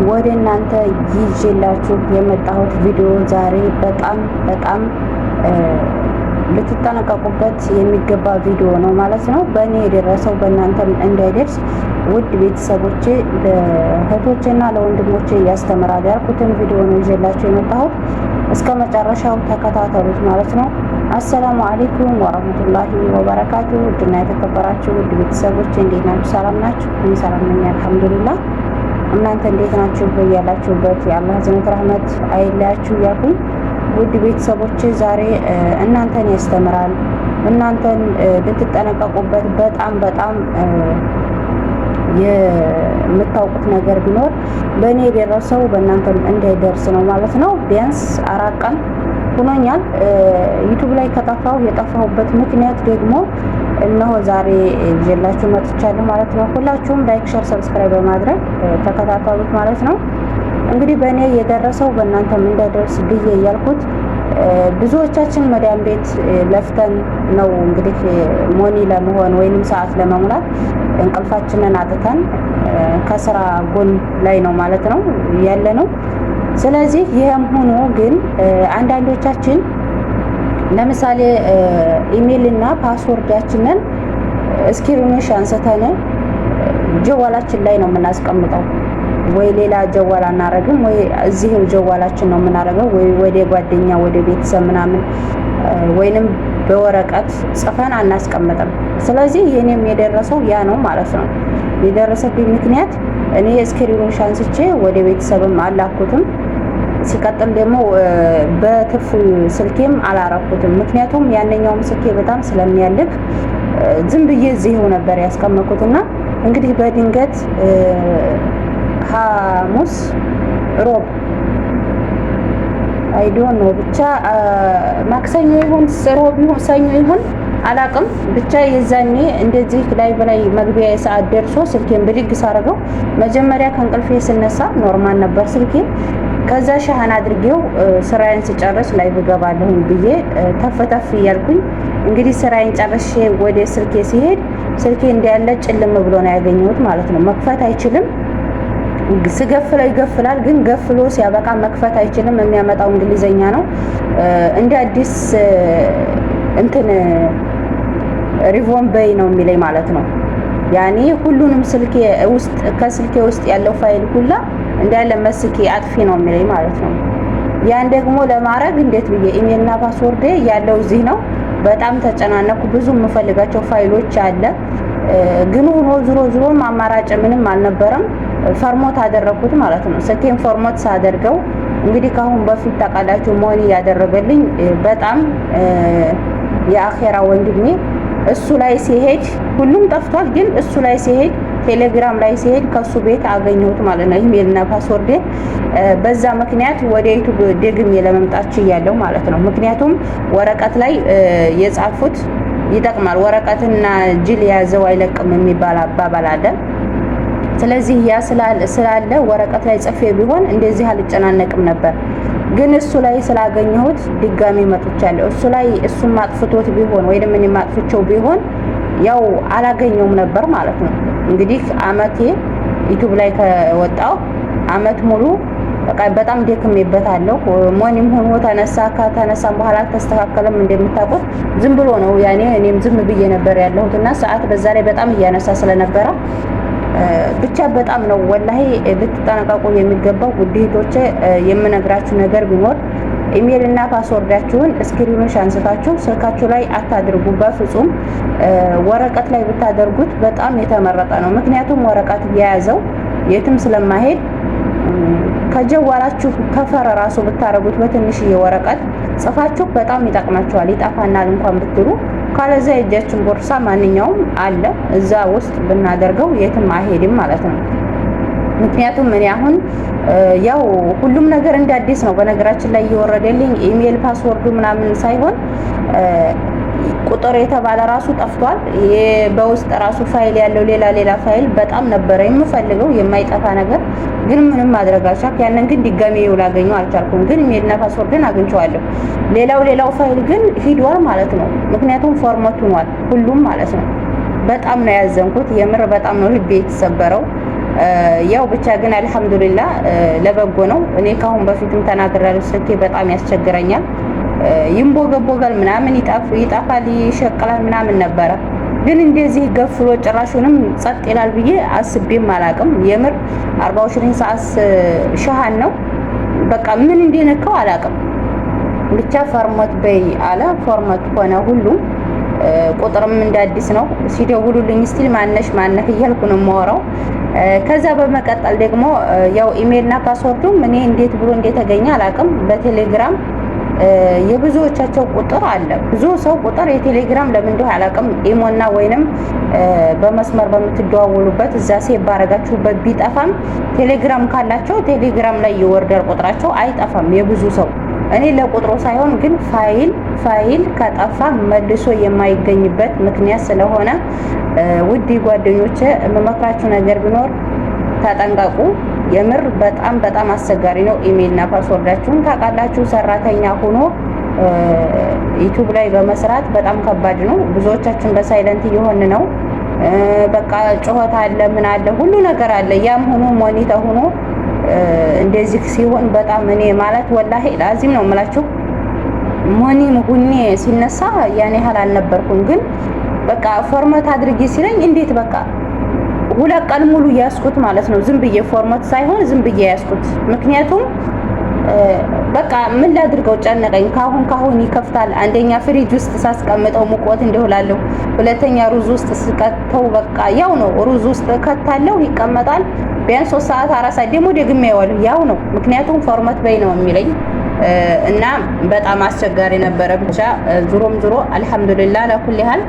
ወደ እናንተ ይዤላችሁ የመጣሁት ቪዲዮ ዛሬ በጣም ልትጠነቀቁበት የሚገባ ቪዲዮ ነው ማለት ነው። በእኔ የደረሰው በእናንተም እንዳይደርስ ውድ ቤተሰቦቼ ለእህቶቼና ለወንድሞቼ ያስተምራል ያልኩትን ቪዲዮ ነው ይዤላችሁ የመጣሁት። እስከ መጨረሻው ተከታተሉት ማለት ነው። አሰላሙ አለይኩም ወራህመቱላሂ ወበረካቱ። ውድና የተከበራችሁ ውድ ቤተሰቦቼ እንዴት ናችሁ? ሰላም ናችሁ? እኔ ሰላም ነኝ አልሐምዱሊላህ። እናንተ እንዴት ናችሁ? በያላችሁበት የአላህ ዝነት ረህመት አይለያችሁ እያልኩኝ ውድ ቤተሰቦቼ ዛሬ እናንተን ያስተምራል፣ እናንተን ልትጠነቀቁበት በጣም የምታውቁት ነገር ቢኖር በእኔ የደረሰው በእናንተም እንዳይደርስ ነው ማለት ነው። ቢያንስ 4 ቀን ሆኖኛል ዩቲዩብ ላይ ከጠፋሁ። የጠፋሁበት ምክንያት ደግሞ እነሆ ዛሬ ይዤላችሁ መጥቻለሁ ማለት ነው። ሁላችሁም ላይክ፣ ሼር፣ ሰብስክራይብ በማድረግ ተከታተሉት ማለት ነው። እንግዲህ በእኔ የደረሰው በእናንተም እንዳይደርስ ብዬ እያልኩት ብዙዎቻችን መዳም ቤት ለፍተን ነው እንግዲህ ሞኒ ለመሆን ወይንም ሰዓት ለመሙላት እንቅልፋችንን አጥተን ከስራ ጎን ላይ ነው ማለት ነው ያለ ነው። ስለዚህ ይህም ሆኖ ግን አንዳንዶቻችን ለምሳሌ ኢሜል እና ፓስወርዳችንን ስክሪንሾት አንስተን ጀዋላችን ላይ ነው የምናስቀምጠው። ወይ ሌላ ጀዋል አናረግም፣ ወይ እዚህው ጀዋላችን ነው የምናረገው፣ ወይ ወደ ጓደኛ ወደ ቤተሰብ ምናምን ወይንም በወረቀት ጽፈን አናስቀምጥም። ስለዚህ የኔም የደረሰው ያ ነው ማለት ነው። የደረሰብኝ ምክንያት እኔ ስክሪንሾት አንስቼ ወደ ቤተሰብም አላኩትም። ሲቀጥል ደግሞ በትርፍ ስልኬም አላረኩትም። ምክንያቱም ያንኛውም ስልኬ በጣም ስለሚያልቅ ዝም ብዬ እዚህው ነበር ያስቀመጥኩትና እንግዲህ በድንገት ሐሙስ ሮብ አይዶን ነው ብቻ ማክሰኞ ይሁን ሮብ ይሁን ሰኞ ይሁን አላቅም፣ ብቻ የዛኔ እንደዚህ ላይ መግቢያ ሰዓት ደርሶ ስልኬን ብድግ ሳረገው መጀመሪያ ከእንቅልፌ ስነሳ ኖርማል ነበር ስልኬ። ከዛ ሻህን አድርጌው ስራዬን ስጨርስ ላይ ብገባለሁኝ ብዬ ተፈተፍ እያልኩኝ እንግዲህ ስራዬን ጨርሼ ወደ ስልኬ ሲሄድ ስልኬ እንዳለ ጭልም ብሎ ነው ያገኘሁት ማለት ነው። መክፈት አይችልም። ስገፍለው ይገፍላል፣ ግን ገፍሎ ሲያበቃ መክፈት አይችልም። የሚያመጣው እንግሊዘኛ ነው። እንደ አዲስ እንትን ሪቮን በይ ነው የሚለኝ ማለት ነው። ያኔ ሁሉንም ስልኬ ውስጥ ከስልኬ ውስጥ ያለው ፋይል ሁላ እንዳለ መስኬ አጥፊ ነው የሚለኝ ማለት ነው። ያን ደግሞ ለማድረግ እንዴት ብዬ ኢሜልና ፓስወርዴ ያለው እዚህ ነው። በጣም ተጨናነኩ። ብዙ የምፈልጋቸው ፋይሎች አለ፣ ግን ሆኖ ዙሮ አማራጭ ምንም አልነበረም። ፎርማት አደረኩት ማለት ነው። ስልኬን ፎርማት ሳደርገው እንግዲህ ካሁን በፊት ታውቃላችሁ ሞኒ ያደረገልኝ በጣም የአኼራ ወንድሜ እሱ ላይ ሲሄድ ሁሉም ጠፍቷል፣ ግን እሱ ላይ ሲሄድ ቴሌግራም ላይ ሲሄድ ከሱ ቤት አገኘሁት ማለት ነው ኢሜልና ፓስወርዴ። በዛ ምክንያት ወደ ዩቲዩብ ደግሜ ለመምጣት ችያለሁ ማለት ነው። ምክንያቱም ወረቀት ላይ የጻፉት ይጠቅማል፣ ወረቀትና ጅል የያዘው አይለቅም የሚባል አባባል አለ። ስለዚህ ያ ስላለ ወረቀት ላይ ጽፌ ቢሆን እንደዚህ አልጨናነቅም ነበር። ግን እሱ ላይ ስላገኘሁት ድጋሚ መጥቻለሁ። እሱ ላይ እሱም ማጥፍቶት ቢሆን ወይንም እኔ ማጥፍቸው ቢሆን ያው አላገኘውም ነበር ማለት ነው። እንግዲህ አመቴ ዩቲዩብ ላይ ከወጣው አመት ሙሉ በቃ በጣም ደክሜበታለሁ። ሞኒም ሆኖ ከተነሳም በኋላ ተስተካከለም እንደምታውቁት ዝም ብሎ ነው ያኔ እኔም ዝም ብዬ ነበር ያለሁትና ሰዓት በዛ ላይ በጣም እያነሳ ስለነበረ ብቻ በጣም ነው ወላሂ ልትጠነቀቁ የሚገባው። ውድ እህቶቼ የምነግራችሁ ነገር ቢኖር ኢሜል እና ፓስወርዳችሁን ስክሪንሾት አንስታችሁ ስልካችሁ ላይ አታድርጉ በፍጹም። ወረቀት ላይ ብታደርጉት በጣም የተመረጠ ነው። ምክንያቱም ወረቀት የያዘው የትም ስለማይሄድ ከጀዋላችሁ ከፈረ ራሱ ብታረጉት በትንሽዬ ወረቀት ጽፋችሁ በጣም ይጠቅማችኋል። ይጠፋናል እንኳን ብትሉ ካለዛ የእጃችን ቦርሳ ማንኛውም አለ እዛ ውስጥ ብናደርገው የትም አይሄድም ማለት ነው። ምክንያቱም እኔ አሁን ያው ሁሉም ነገር እንደ አዲስ ነው በነገራችን ላይ እየወረደልኝ ኢሜል ፓስወርዱ ምናምን ሳይሆን ቁጥር የተባለ ራሱ ጠፍቷል። በውስጥ ራሱ ፋይል ያለው ሌላ ፋይል በጣም ነበረ የምፈልገው የማይጠፋ ነገር፣ ግን ምንም ማድረግ አልቻልኩም። ያንን ግን ድጋሜ ላገኘው አልቻልኩም። ግን ኢሜልና ፓስወርድን አግኝቼዋለሁ። ሌላው ፋይል ግን ሂዷል ማለት ነው። ምክንያቱም ፎርማት ሆኗል ሁሉም ማለት ነው። በጣም ነው ያዘንኩት። የምር በጣም ነው ልቤ የተሰበረው። ያው ብቻ ግን አልሐምዱሊላህ ለበጎ ነው። እኔ ካሁን በፊትም ተናግራለሁ፣ ስልኬ በጣም ያስቸግረኛል፣ ይንቦገቦጋል፣ ምናምን ይጠፋል፣ ይሸቅላል ምናምን ነበረ። ግን እንደዚህ ገፍሎ ጭራሹንም ጸጥ ይላል ብዬ አስቤም አላቅም። የምር 24 ሰዓት ሻሃን ነው በቃ ምን እንደነካው አላቅም። ብቻ ፎርማት በይ አለ ፎርማት ሆነ ሁሉም። ቁጥርም እንደ አዲስ ነው ሲደውሉልኝ ስቲል ማነሽ ማነህ እያልኩ ነው የማወራው። ከዛ በመቀጠል ደግሞ ያው ኢሜልና ፓስወርዱም እኔ እንዴት ብሎ እንደተገኘ አላቅም። በቴሌግራም የብዙዎቻቸው ቁጥር አለ። ብዙ ሰው ቁጥር የቴሌግራም ለምን እንደሆነ አላቅም። ኢሞና ወይንም በመስመር በምትደዋወሉበት እዛ ሴቭ ባረጋችሁበት ቢጠፋም ቴሌግራም ካላቸው ቴሌግራም ላይ ይወርዳል ቁጥራቸው አይጠፋም የብዙ ሰው። እኔ ለቁጥሩ ሳይሆን ግን ፋይል ከጠፋ መልሶ የማይገኝበት ምክንያት ስለሆነ ውድ ጓደኞቼ የምመክራችሁ ነገር ቢኖር ተጠንቀቁ። የምር በጣም አስቸጋሪ ነው። ኢሜልና ፓስወርዳችሁን ታውቃላችሁ። ሰራተኛ ሆኖ ዩቲዩብ ላይ በመስራት በጣም ከባድ ነው። ብዙዎቻችን በሳይለንት እየሆን ነው። በቃ ጩኸት አለ፣ ምን አለ፣ ሁሉ ነገር አለ። ያም ሆኖ ሞኒታ ሆኖ እንደዚህ ሲሆን በጣም እኔ ማለት ወላሂ ላዚም ነው የምላችሁ ሞኒም ሁኔ ሲነሳ ያኔ ያህል አልነበርኩም። ግን በቃ ፎርማት አድርጌ ሲለኝ እንዴት በቃ 2 ቀን ሙሉ ያስኩት ማለት ነው። ዝም ብዬ ፎርማት ሳይሆን ዝም ብዬ ያስኩት። ምክንያቱም በቃ ምን ላድርገው ጨነቀኝ። ካሁን ይከፍታል። አንደኛ ፍሪጅ ውስጥ ሳስቀምጠው ሙቆት እንደውላለሁ፣ ሁለተኛ ሩዝ ውስጥ ስከተው በቃ ያው ነው። ሩዝ ውስጥ ከታለው ይቀመጣል ቢያንስ 3 ሰዓት 4 ሰዓት ደግሞ ደግሜ ያዋለሁ ያው ነው። ምክንያቱም ፎርማት በይ ነው የሚለኝ እና በጣም አስቸጋሪ ነበረ። ብቻ ዙሮ አልሐምዱሊላህ ለኩል ያህል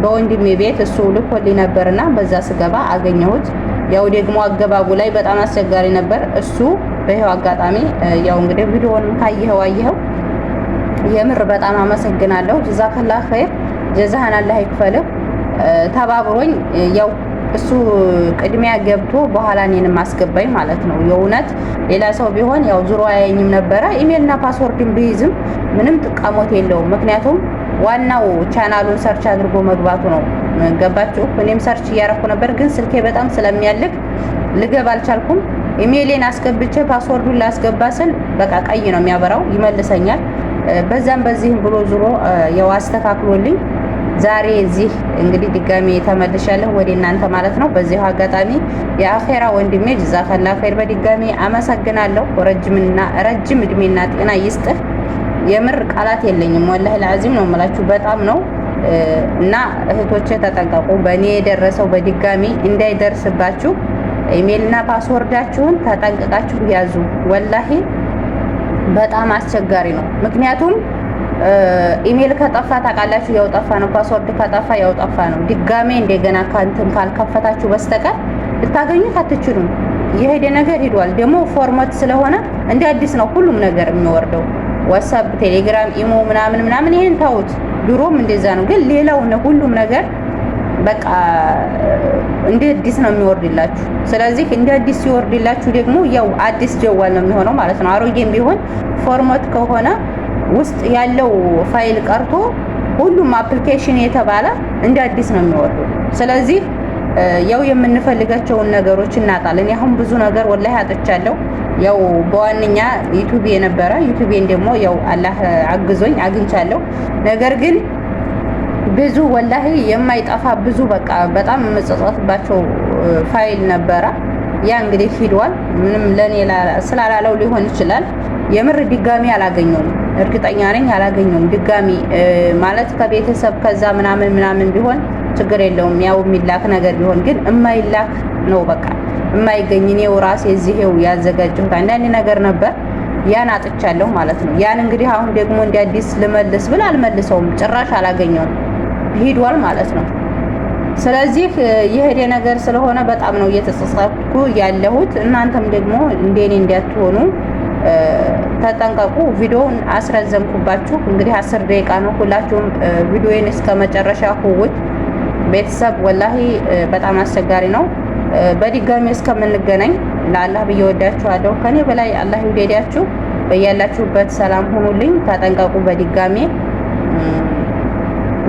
በወንድሜ ቤት እሱ ልኮልኝ ነበርና በዛ ስገባ አገኘሁት። ያው ደግሞ አገባቡ ላይ በጣም አስቸጋሪ ነበር። እሱ በይሄው አጋጣሚ ያው እንግዲህ ቪዲዮውን ካየኸው አየኸው። የምር በጣም አመሰግናለሁ። ጀዛከላህ ኸይር፣ ጀዛህን አላህ ይክፈልህ። ተባብሮኝ ያው እሱ ቅድሚያ ገብቶ በኋላ እኔንም አስገባኝ ማለት ነው። የእውነት ሌላ ሰው ቢሆን ያው ዙሮ አያየኝም ነበረ። ኢሜልና ፓስወርድን ቢይዝም ምንም ጥቃሞት የለውም። ምክንያቱም ዋናው ቻናሉን ሰርች አድርጎ መግባቱ ነው። ገባችሁ? እኔም ሰርች እያረኩ ነበር፣ ግን ስልኬ በጣም ስለሚያልቅ ልገባ አልቻልኩም። ኢሜይሌን አስገብቼ ፓስወርዱን ላስገባ ስል በቃ ቀይ ነው የሚያበራው፣ ይመልሰኛል። በዛም በዚህም ብሎ ዙሮ ያው አስተካክሎልኝ ዛሬ እዚህ እንግዲህ ድጋሜ ተመልሻለሁ ወደ እናንተ ማለት ነው። በዚሁ አጋጣሚ የአኼራ ወንድሜ ጀዛከላህ ኸይር በድጋሜ አመሰግናለሁ። ረጅም እድሜና ጤና ይስጥህ። የምር ቃላት የለኝም ወላሂ ለአዚም ነው የምላችሁ። በጣም ነው እና እህቶቼ ተጠንቀቁ። በእኔ የደረሰው በድጋሚ እንዳይደርስባችሁ ኢሜልና ፓስወርዳችሁን ተጠንቅቃችሁ ያዙ። ወላሂ በጣም አስቸጋሪ ነው። ምክንያቱም ኢሜል ከጠፋ ታውቃላችሁ ያው ጠፋ ነው። ፓስወርድ ከጠፋ ያው ጠፋ ነው። ድጋሜ እንደገና ካንተን ካልከፈታችሁ በስተቀር ልታገኙት አትችሉም። የሄደ ነገር ሄዷል። ደግሞ ፎርማት ስለሆነ እንደ አዲስ ነው ሁሉም ነገር የሚወርደው። ዋትስአፕ፣ ቴሌግራም፣ ኢሞ ምናምን ይሄን ታውት ድሮም እንደዛ ነው። ግን ሌላው ነው ሁሉም ነገር በቃ እንደ አዲስ ነው የሚወርድላችሁ። ስለዚህ እንደ አዲስ ሲወርድላችሁ ደግሞ ያው አዲስ ጀዋል ነው የሚሆነው ማለት ነው። አሮጌም ቢሆን ፎርማት ከሆነ ውስጥ ያለው ፋይል ቀርቶ ሁሉም አፕሊኬሽን የተባለ እንደ አዲስ ነው የሚወርዱ። ስለዚህ ያው የምንፈልጋቸውን ነገሮች እናጣለን። አሁን ብዙ ነገር ወላሂ አጥቻለሁ። ያው በዋነኛ ዩቲዩብ የነበረ ዩቲዩብን ደግሞ ያው አላህ አግዞኝ አግኝቻለሁ። ነገር ግን ብዙ ወላሂ የማይጠፋ ብዙ በቃ በጣም የምጸጸትባቸው ፋይል ነበረ። ያ እንግዲህ ሂዷል። ምንም ለኔ ስላላለው ሊሆን ይችላል። የምር ድጋሚ አላገኘውም። እርግጠኛ ነኝ አላገኘውም ድጋሚ ማለት ከቤተሰብ ከዛ ምናምን ቢሆን ችግር የለውም። ያው የሚላክ ነገር ቢሆን ግን የማይላክ ነው በቃ የማይገኝ። እኔው ራሴ እዚህው ያዘጋጀሁት አንዳንድ ነገር ነበር ያን አጥቻለሁ ማለት ነው። ያን እንግዲህ አሁን ደግሞ እንደ አዲስ ልመልስ ብል አልመልሰውም፣ ጭራሽ አላገኘውም፣ ሂዷል ማለት ነው። ስለዚህ የሄደ ነገር ስለሆነ በጣም ነው እየተጸጸትኩ ያለሁት። እናንተም ደግሞ እንደኔ እንዲያትሆኑ ተጠንቀቁ። ቪዲዮውን አስረዘምኩባችሁ እንግዲህ 10 ደቂቃ ነው። ሁላችሁም ቪዲዮውን እስከ መጨረሻ ሁውት ቤተሰብ ወላሂ በጣም አስቸጋሪ ነው። በድጋሚ እስከምንገናኝ ለአላህ ብዬ ወዳችኋለሁ። ከኔ በላይ አላህ ይውደዳችሁ። በያላችሁበት ሰላም ሁኑልኝ። ተጠንቀቁ። በድጋሚ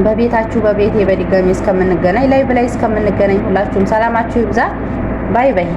በቤታችሁ በቤቴ በድጋሚ እስከምንገናኝ ላይ እስከምንገናኝ ሁላችሁም ሰላማችሁ ይብዛ። ባይ ባይ።